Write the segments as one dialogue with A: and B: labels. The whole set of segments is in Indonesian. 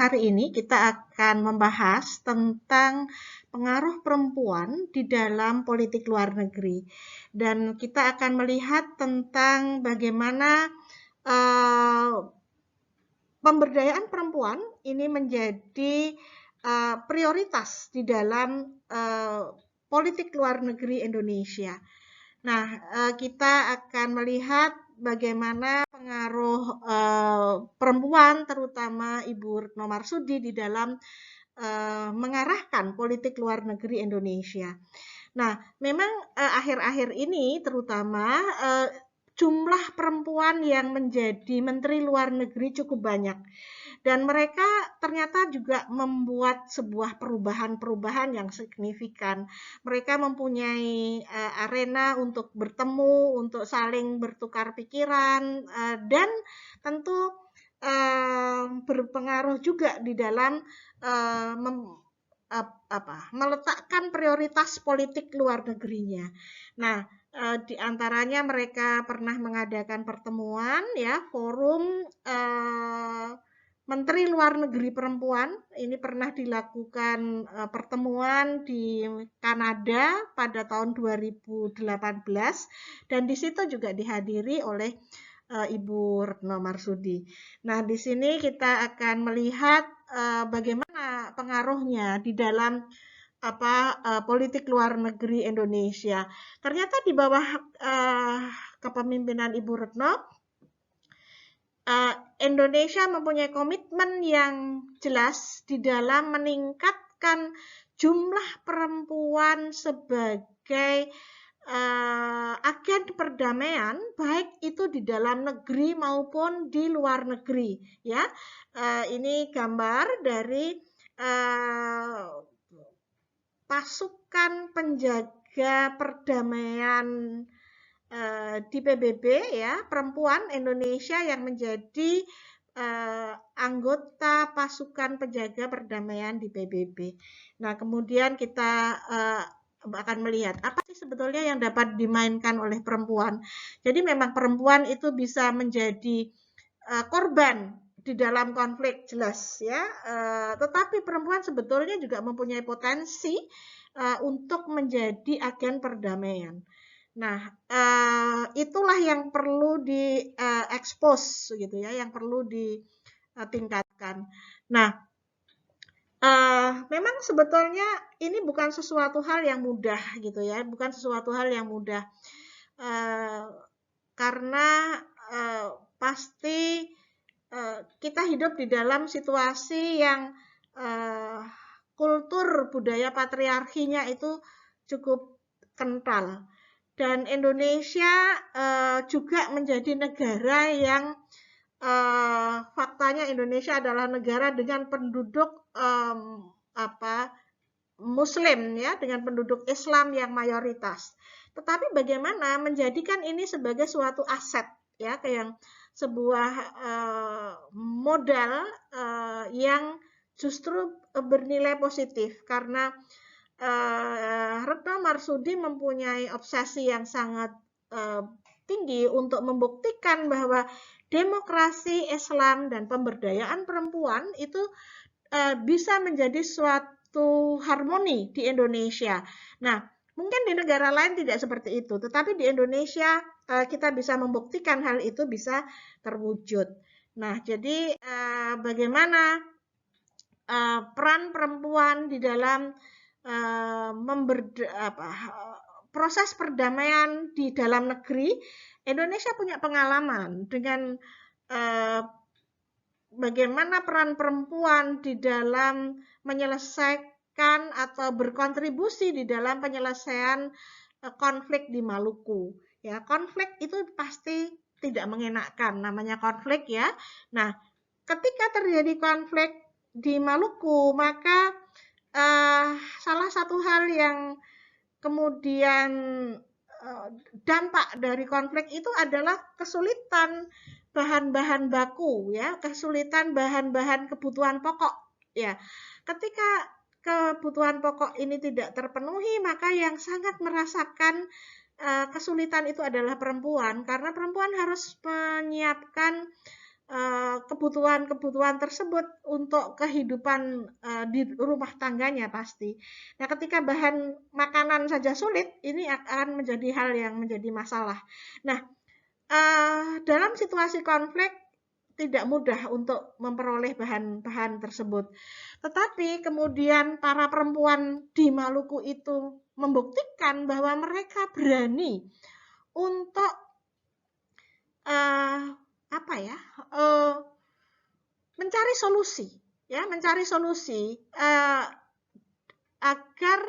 A: hari ini kita akan membahas tentang pengaruh perempuan di dalam politik luar negeri. Dan kita akan melihat tentang bagaimana pemberdayaan perempuan ini menjadi prioritas di dalam politik luar negeri Indonesia. Nah, kita akan melihat bagaimana pengaruh perempuan, terutama Ibu Retno Marsudi, di dalam mengarahkan politik luar negeri Indonesia. Nah, memang akhir-akhir ini terutama jumlah perempuan yang menjadi Menteri Luar Negeri cukup banyak. Dan mereka ternyata juga membuat sebuah perubahan-perubahan yang signifikan. Mereka mempunyai arena untuk bertemu, untuk saling bertukar pikiran, dan tentu berpengaruh juga di dalam meletakkan prioritas politik luar negerinya. Nah, di antaranya mereka pernah mengadakan pertemuan, ya, forum Menteri Luar Negeri Perempuan. Ini pernah dilakukan pertemuan di Kanada pada tahun 2018 dan di situ juga dihadiri oleh Ibu Retno Marsudi. Nah, di sini kita akan melihat bagaimana pengaruhnya di dalam politik luar negeri Indonesia. Ternyata di bawah kepemimpinan Ibu Retno, Indonesia mempunyai komitmen yang jelas di dalam meningkatkan jumlah perempuan sebagai agen perdamaian, baik itu di dalam negeri maupun di luar negeri. Ya, ini gambar dari pasukan penjaga perdamaian di PBB, ya, perempuan Indonesia yang menjadi anggota pasukan penjaga perdamaian di PBB. Nah, kemudian kita akan melihat apa sih sebetulnya yang dapat dimainkan oleh perempuan. Jadi memang perempuan itu bisa menjadi korban di dalam konflik, jelas, ya. Tetapi perempuan sebetulnya juga mempunyai potensi untuk menjadi agen perdamaian. Nah, itulah yang perlu diekspos, gitu ya, yang perlu ditingkatkan. Nah, memang sebetulnya ini bukan sesuatu hal yang mudah, gitu ya, bukan sesuatu hal yang mudah, karena pasti kita hidup di dalam situasi yang kultur budaya patriarkinya itu cukup kental. Dan Indonesia juga menjadi negara yang faktanya Indonesia adalah negara dengan penduduk Muslim, ya, dengan penduduk Islam yang mayoritas. Tetapi bagaimana menjadikan ini sebagai suatu aset, ya, kayak sebuah modal yang justru bernilai positif, karena Retno Marsudi mempunyai obsesi yang sangat tinggi untuk membuktikan bahwa demokrasi Islam dan pemberdayaan perempuan itu bisa menjadi suatu harmoni di Indonesia. Nah, mungkin di negara lain tidak seperti itu, tetapi di Indonesia kita bisa membuktikan hal itu bisa terwujud. Nah, jadi bagaimana peran perempuan di dalam proses perdamaian di dalam negeri. Indonesia punya pengalaman dengan bagaimana peran perempuan di dalam menyelesaikan atau berkontribusi di dalam penyelesaian konflik di Maluku. Ya, konflik itu pasti tidak mengenakan, namanya konflik, ya. Nah, ketika terjadi konflik di Maluku, maka salah satu hal yang kemudian dampak dari konflik itu adalah kesulitan bahan-bahan baku, ya, kesulitan bahan-bahan kebutuhan pokok, ya. Ketika kebutuhan pokok ini tidak terpenuhi, maka yang sangat merasakan kesulitan itu adalah perempuan, karena perempuan harus menyiapkan kebutuhan-kebutuhan tersebut untuk kehidupan di rumah tangganya pasti. Nah, ketika bahan makanan saja sulit, ini akan menjadi hal yang menjadi masalah. Nah, dalam situasi konflik tidak mudah untuk memperoleh bahan-bahan tersebut. Tetapi kemudian para perempuan di Maluku itu membuktikan bahwa mereka berani untuk mencari solusi, ya, mencari solusi agar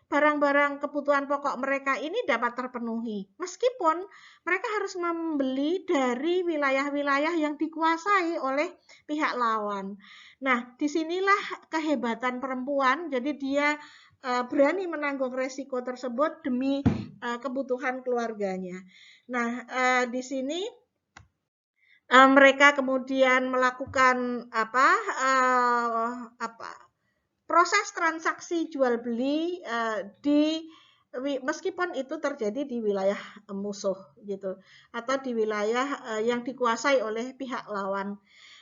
A: barang-barang kebutuhan pokok mereka ini dapat terpenuhi. Meskipun mereka harus membeli dari wilayah-wilayah yang dikuasai oleh pihak lawan. Nah, disinilah kehebatan perempuan. Jadi dia berani menanggung resiko tersebut demi kebutuhan keluarganya. Nah, di sini mereka kemudian melakukan proses transaksi jual beli meskipun itu terjadi di wilayah musuh gitu atau di wilayah yang dikuasai oleh pihak lawan.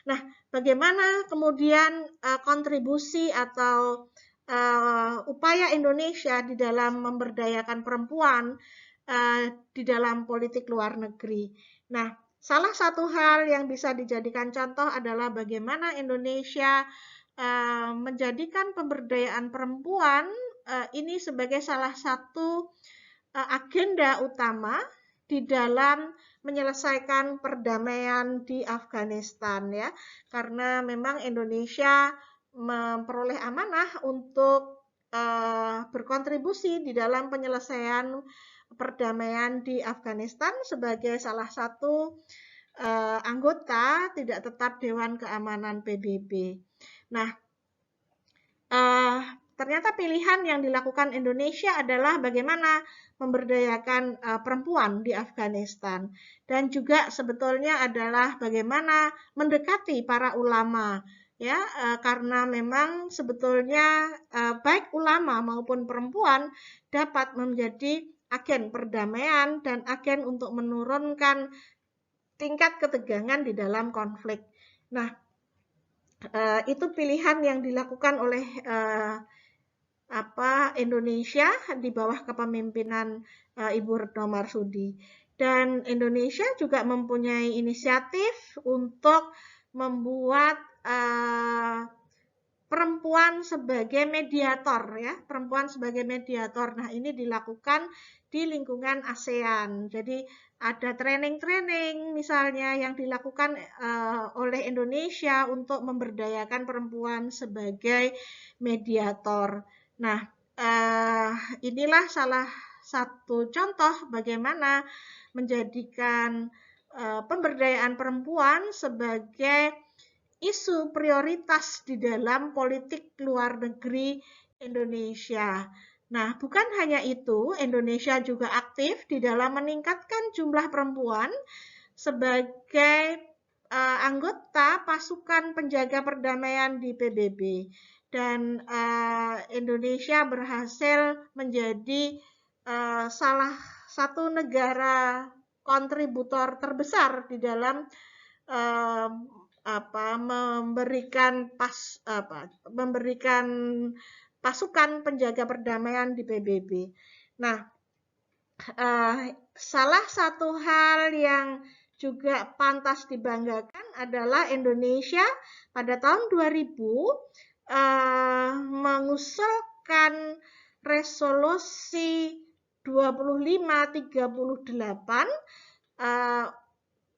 A: Nah, bagaimana kemudian kontribusi atau upaya Indonesia di dalam memberdayakan perempuan di dalam politik luar negeri. Nah, salah satu hal yang bisa dijadikan contoh adalah bagaimana Indonesia menjadikan pemberdayaan perempuan ini sebagai salah satu agenda utama di dalam menyelesaikan perdamaian di Afghanistan, ya, karena memang Indonesia memperoleh amanah untuk berkontribusi di dalam penyelesaian perdamaian di Afghanistan sebagai salah satu anggota tidak tetap Dewan Keamanan PBB. Nah, ternyata pilihan yang dilakukan Indonesia adalah bagaimana memberdayakan perempuan di Afghanistan, dan juga sebetulnya adalah bagaimana mendekati para ulama, ya, karena memang sebetulnya baik ulama maupun perempuan dapat menjadi agen perdamaian dan agen untuk menurunkan tingkat ketegangan di dalam konflik. Nah, itu pilihan yang dilakukan oleh Indonesia di bawah kepemimpinan Ibu Retno Marsudi. Dan Indonesia juga mempunyai inisiatif untuk membuat perempuan sebagai mediator, ya, perempuan sebagai mediator. Nah, ini dilakukan di lingkungan ASEAN. Jadi ada training-training misalnya yang dilakukan oleh Indonesia untuk memberdayakan perempuan sebagai mediator. Nah, inilah salah satu contoh bagaimana menjadikan pemberdayaan perempuan sebagai isu prioritas di dalam politik luar negeri Indonesia. Nah, bukan hanya itu, Indonesia juga aktif di dalam meningkatkan jumlah perempuan sebagai anggota pasukan penjaga perdamaian di PBB. Dan Indonesia berhasil menjadi salah satu negara kontributor terbesar di dalam memberikan pasukan penjaga perdamaian di PBB. Nah, salah satu hal yang juga pantas dibanggakan adalah Indonesia pada tahun 2000 mengusulkan resolusi 2538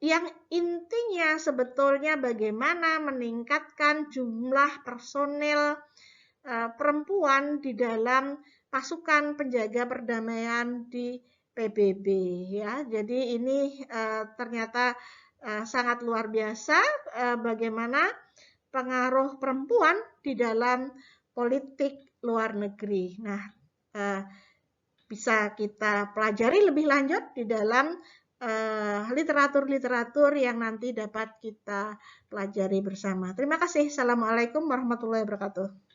A: yang intinya sebetulnya bagaimana meningkatkan jumlah personel perempuan di dalam pasukan penjaga perdamaian di PBB, ya. Jadi ini ternyata sangat luar biasa bagaimana pengaruh perempuan di dalam politik luar negeri. Nah, bisa kita pelajari lebih lanjut di dalam literatur-literatur yang nanti dapat kita pelajari bersama. Terima kasih. Assalamualaikum warahmatullahi wabarakatuh.